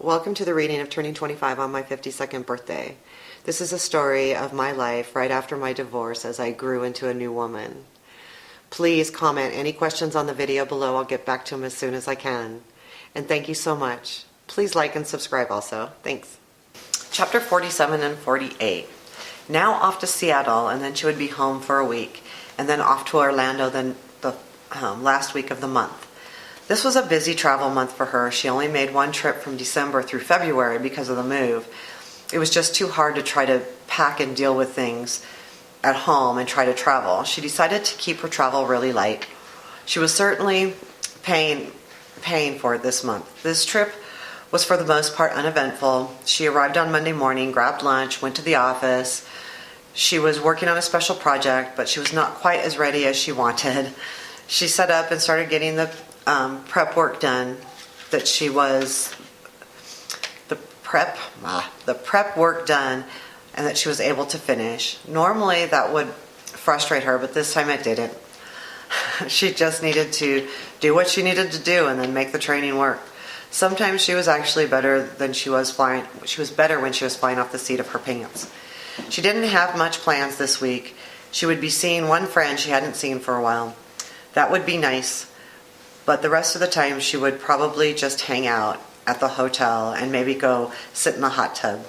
Welcome to the reading of Turning 25 on my 52nd birthday. This is a story of my life right after my divorce as I grew into a new woman. Please comment any questions on the video below. I'll get back to them as soon as I can. And thank you so much. Please like and subscribe also. Thanks. Chapter 47 and 48. Now off to Seattle, and then she would be home for a week, and then off to Orlando then the last week of the month. This was a busy travel month for her. She only made one trip from December through February because of the move. It was just too hard to try to pack and deal with things at home and try to travel. She decided to keep her travel really light. She was certainly paying for it this month. This trip was for the most part uneventful. She arrived on Monday morning, grabbed lunch, went to the office. She was working on a special project, but she was not quite as ready as she wanted. She set up and started getting the prep work done that she was the prep work done and that she was able to finish. Normally that would frustrate her, but this time it didn't. She just needed to do what she needed to do and then make the training work. Sometimes she was actually better than she was flying. She was better when she was flying off the seat of her pants. She didn't have much plans this week. She would be seeing one friend she hadn't seen for a while. That would be nice. But the rest of the time she would probably just hang out at the hotel and maybe go sit in the hot tub.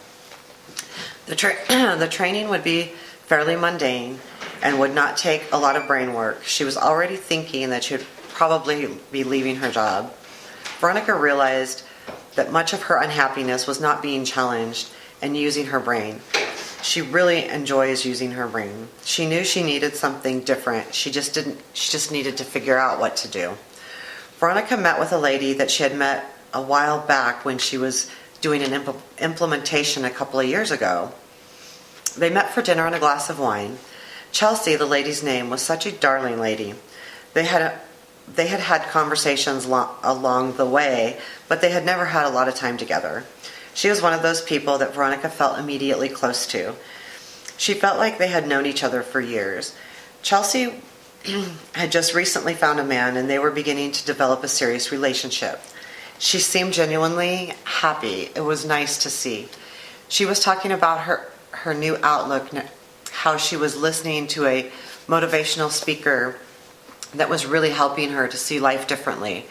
The training would be fairly mundane and would not take a lot of brain work. She was already thinking that she would probably be leaving her job. Veronica realized that much of her unhappiness was not being challenged and using her brain. She really enjoys using her brain. She knew she needed something different. She just needed to figure out what to do. Veronica met with a lady that she had met a while back when she was doing an implementation a couple of years ago. They met for dinner and a glass of wine. Chelsea, the lady's name, was such a darling lady. They had had conversations along the way, but they had never had a lot of time together. She was one of those people that Veronica felt immediately close to. She felt like they had known each other for years. Chelsea had just recently found a man and they were beginning to develop a serious relationship. She seemed genuinely happy. It was nice to see. She was talking about her new outlook, how she was listening to a motivational speaker that was really helping her to see life differently.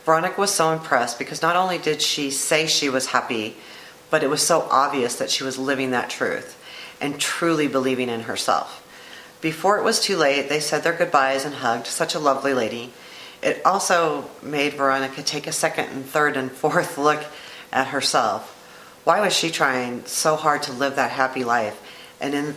Veronica was so impressed because not only did she say she was happy, but it was so obvious that she was living that truth and truly believing in herself. Before it was too late, they said their goodbyes and hugged. Such a lovely lady. It also made Veronica take a second and third and fourth look at herself. Why was she trying so hard to live that happy life? And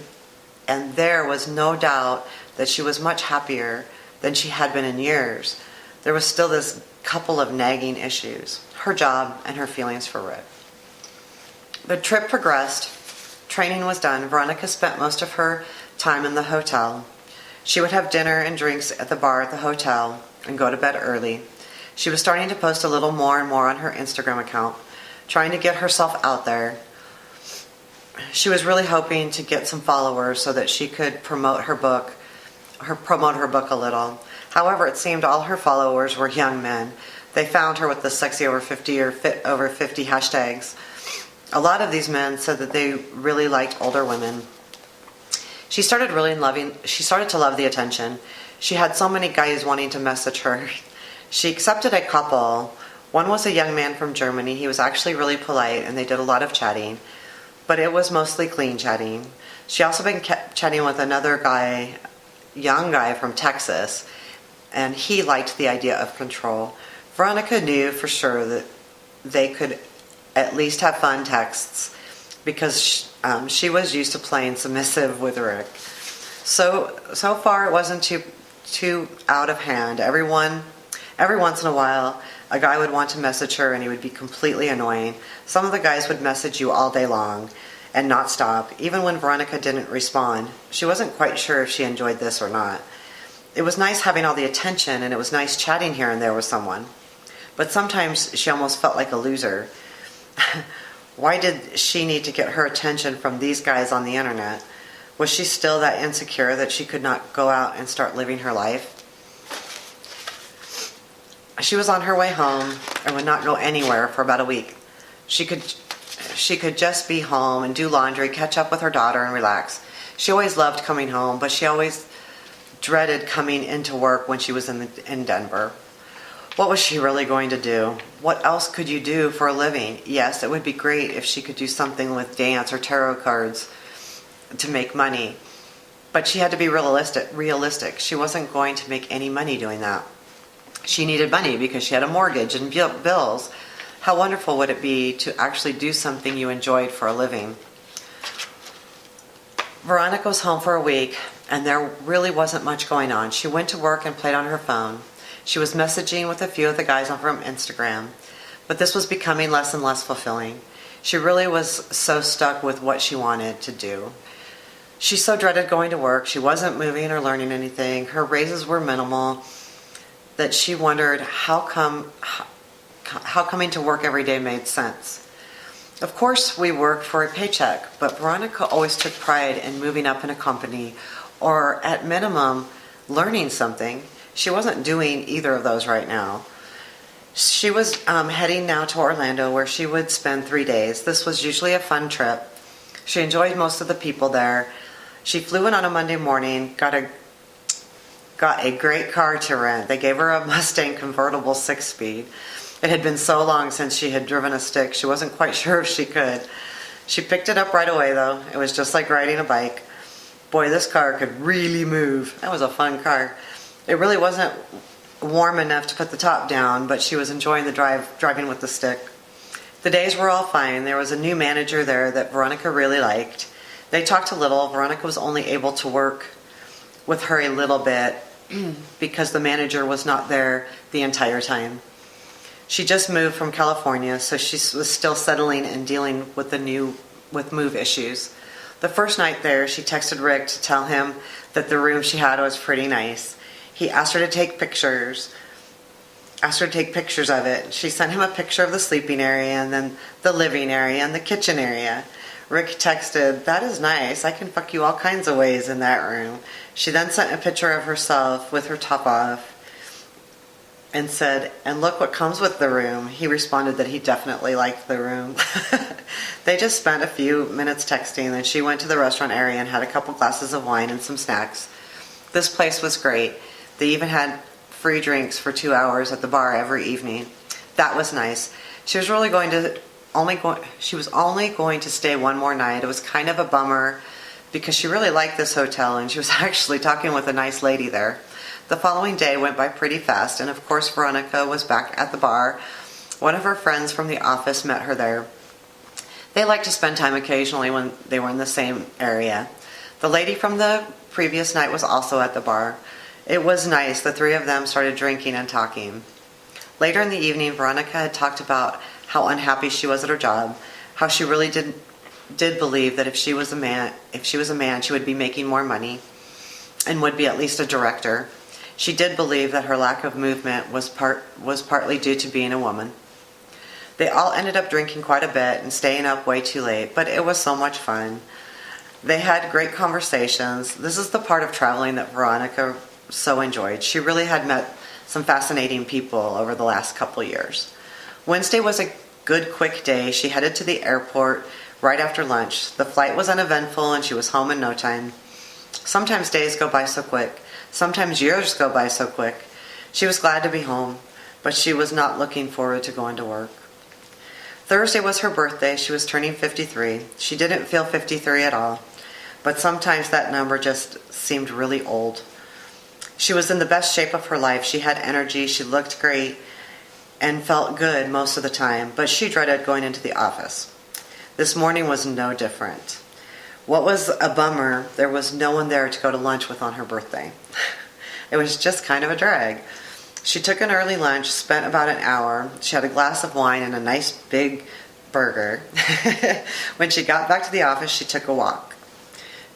there was no doubt that she was much happier than she had been in years. There was still this couple of nagging issues, her job and her feelings for Rick. The trip progressed. Training was done. Veronica spent most of her time in the hotel. She would have dinner and drinks at the bar at the hotel and go to bed early. She was starting to post a little more and more on her Instagram account, trying to get herself out there. She was really hoping to get some followers so that she could promote her book a little. However, it seemed all her followers were young men. They found her with the sexy over 50 or fit over 50 hashtags. A lot of these men said that they really liked older women. She started to love the attention. She had so many guys wanting to message her. She accepted a couple. One was a young man from Germany. He was actually really polite and they did a lot of chatting, but it was mostly clean chatting. She also been chatting with another guy, young guy from Texas, and he liked the idea of control. Veronica knew for sure that they could at least have fun texts because she was used to playing submissive with Rick. So far it wasn't too out of hand. Every once in a while, a guy would want to message her and he would be completely annoying. Some of the guys would message you all day long and not stop, even when Veronica didn't respond. She wasn't quite sure if she enjoyed this or not. It was nice having all the attention and it was nice chatting here and there with someone. But sometimes she almost felt like a loser. Why did she need to get her attention from these guys on the internet? Was she still that insecure that she could not go out and start living her life? She was on her way home and would not go anywhere for about a week. She could just be home and do laundry, catch up with her daughter, and relax. She always loved coming home, but she always dreaded coming into work when she was in Denver. What was she really going to do? What else could you do for a living? Yes, it would be great if she could do something with dance or tarot cards to make money. But she had to be realistic. She wasn't going to make any money doing that. She needed money because she had a mortgage and bills. How wonderful would it be to actually do something you enjoyed for a living? Veronica was home for a week, and there really wasn't much going on. She went to work and played on her phone. She was messaging with a few of the guys from Instagram, but this was becoming less and less fulfilling. She really was so stuck with what she wanted to do. She so dreaded going to work. She wasn't moving or learning anything. Her raises were minimal, that she wondered how coming to work every day made sense. Of course, we worked for a paycheck, but Veronica always took pride in moving up in a company, or at minimum, learning something. She wasn't doing either of those right now. She was heading now to Orlando, where she would spend 3 days. This was usually a fun trip. She enjoyed most of the people there. She flew in on a Monday morning, got a great car to rent. They gave her a Mustang convertible 6-speed. It had been so long since she had driven a stick, she wasn't quite sure if she could. She picked it up right away, though. It was just like riding a bike. Boy, this car could really move. That was a fun car. It really wasn't warm enough to put the top down, but she was enjoying the driving with the stick. The days were all fine. There was a new manager there that Veronica really liked. They talked a little. Veronica was only able to work with her a little bit because the manager was not there the entire time. She just moved from California, so she was still settling and dealing with with move issues. The first night there, she texted Rick to tell him that the room she had was pretty nice. He asked her to take pictures of it. She sent him a picture of the sleeping area and then the living area and the kitchen area. Rick texted, "That is nice. I can fuck you all kinds of ways in that room." She then sent a picture of herself with her top off and said, "And look what comes with the room." He responded that he definitely liked the room. They just spent a few minutes texting, and she went to the restaurant area and had a couple glasses of wine and some snacks. This place was great. They even had free drinks for 2 hours at the bar every evening. That was nice. She was only going to stay one more night. It was kind of a bummer because she really liked this hotel, and she was actually talking with a nice lady there. The following day went by pretty fast, and of course Veronica was back at the bar. One of her friends from the office met her there. They liked to spend time occasionally when they were in the same area. The lady from the previous night was also at the bar. It was nice. The three of them started drinking and talking. Later in the evening, Veronica had talked about how unhappy she was at her job, how she really did believe that if she was a man, she would be making more money and would be at least a director. She did believe that her lack of movement was partly due to being a woman. They all ended up drinking quite a bit and staying up way too late, but it was so much fun. They had great conversations. This is the part of traveling that Veronica so enjoyed. She really had met some fascinating people over the last couple years. Wednesday was a good, quick day. She headed to the airport right after lunch. The flight was uneventful and she was home in no time. Sometimes days go by so quick. Sometimes years go by so quick. She was glad to be home, but she was not looking forward to going to work. Thursday was her birthday. She was turning 53. She didn't feel 53 at all, but sometimes that number just seemed really old. She was in the best shape of her life. She had energy. She looked great and felt good most of the time, but she dreaded going into the office. This morning was no different. What was a bummer, there was no one there to go to lunch with on her birthday. It was just kind of a drag. She took an early lunch, spent about an hour. She had a glass of wine and a nice big burger. When she got back to the office, she took a walk.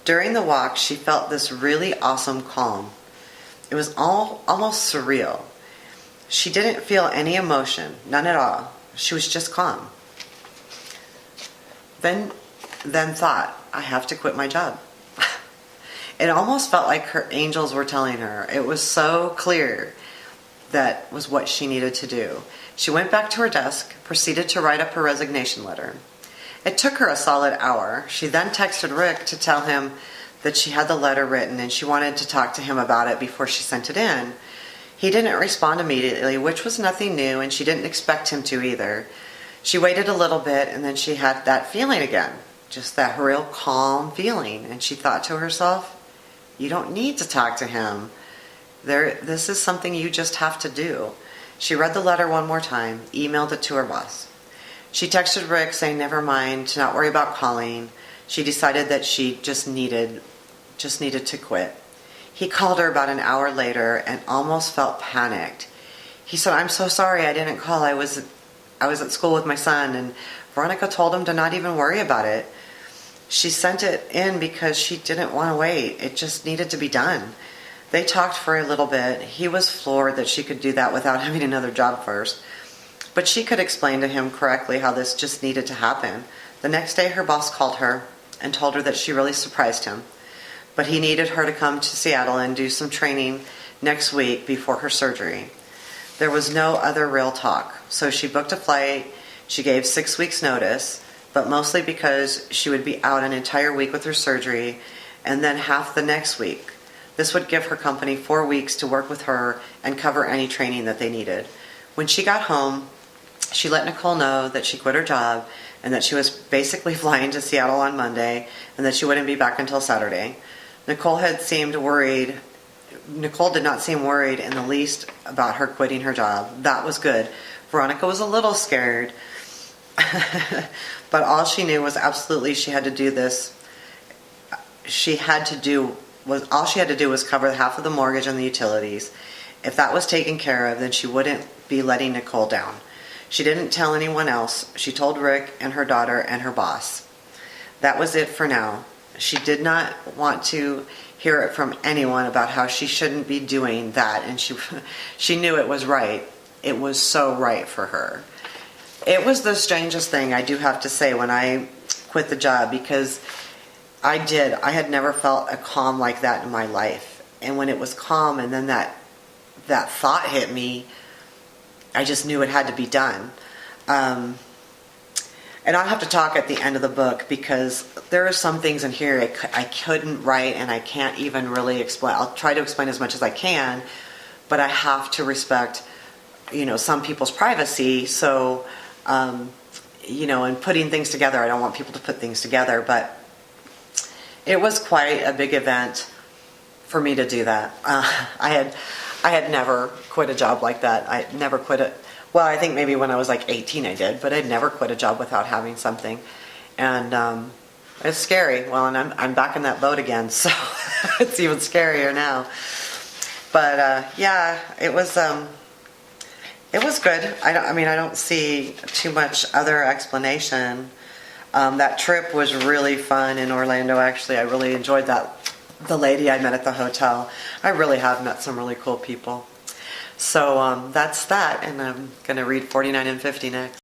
During the walk, she felt this really awesome calm. It was almost surreal. She didn't feel any emotion, none at all. She was just calm. Then thought, I have to quit my job. It almost felt like her angels were telling her. It was so clear that was what she needed to do. She went back to her desk, proceeded to write up her resignation letter. It took her a solid hour. She then texted Rick to tell him that she had the letter written and she wanted to talk to him about it before she sent it in. He didn't respond immediately, which was nothing new, and she didn't expect him to either. She waited a little bit, and then she had that feeling again, just that real calm feeling, and she thought to herself, you don't need to talk to him. This is something you just have to do. She read the letter one more time, emailed it to her boss. She texted Rick saying never mind, to not worry about calling. She decided that she just needed to quit. He called her about an hour later and almost felt panicked. He said, I'm so sorry I didn't call. I was at school with my son, and Veronica told him to not even worry about it. She sent it in because she didn't want to wait. It just needed to be done. They talked for a little bit. He was floored that she could do that without having another job first. But she could explain to him correctly how this just needed to happen. The next day, her boss called her and told her that she really surprised him. But he needed her to come to Seattle and do some training next week before her surgery. There was no other real talk, so she booked a flight. She gave 6 weeks' notice, but mostly because she would be out an entire week with her surgery and then half the next week. This would give her company 4 weeks to work with her and cover any training that they needed. When she got home, she let Nicole know that she quit her job and that she was basically flying to Seattle on Monday and that she wouldn't be back until Saturday. Nicole did not seem worried in the least about her quitting her job. That was good. Veronica was a little scared, but all she knew was absolutely she had to do this. All she had to do was cover half of the mortgage and the utilities. If that was taken care of, then she wouldn't be letting Nicole down. She didn't tell anyone else. She told Rick and her daughter and her boss. That was it for now. She did not want to hear it from anyone about how she shouldn't be doing that, and she knew it was right. It was so right for her. It was the strangest thing, I do have to say, when I quit the job, because I had never felt a calm like that in my life. And when it was calm and then that thought hit me, I just knew it had to be done. And I'll have to talk at the end of the book because there are some things in here I couldn't write and I can't even really explain. I'll try to explain as much as I can, but I have to respect, some people's privacy. So, in putting things together, I don't want people to put things together, but it was quite a big event for me to do that. I had never quit a job like that. I never quit it. Well, I think maybe when I was like 18 I did, but I'd never quit a job without having something. And it's scary. Well, and I'm back in that boat again, so it's even scarier now. But it was good. I don't see too much other explanation. That trip was really fun in Orlando, actually. I really enjoyed that. The lady I met at the hotel. I really have met some really cool people. So that's that, and I'm going to read 49 and 50 next.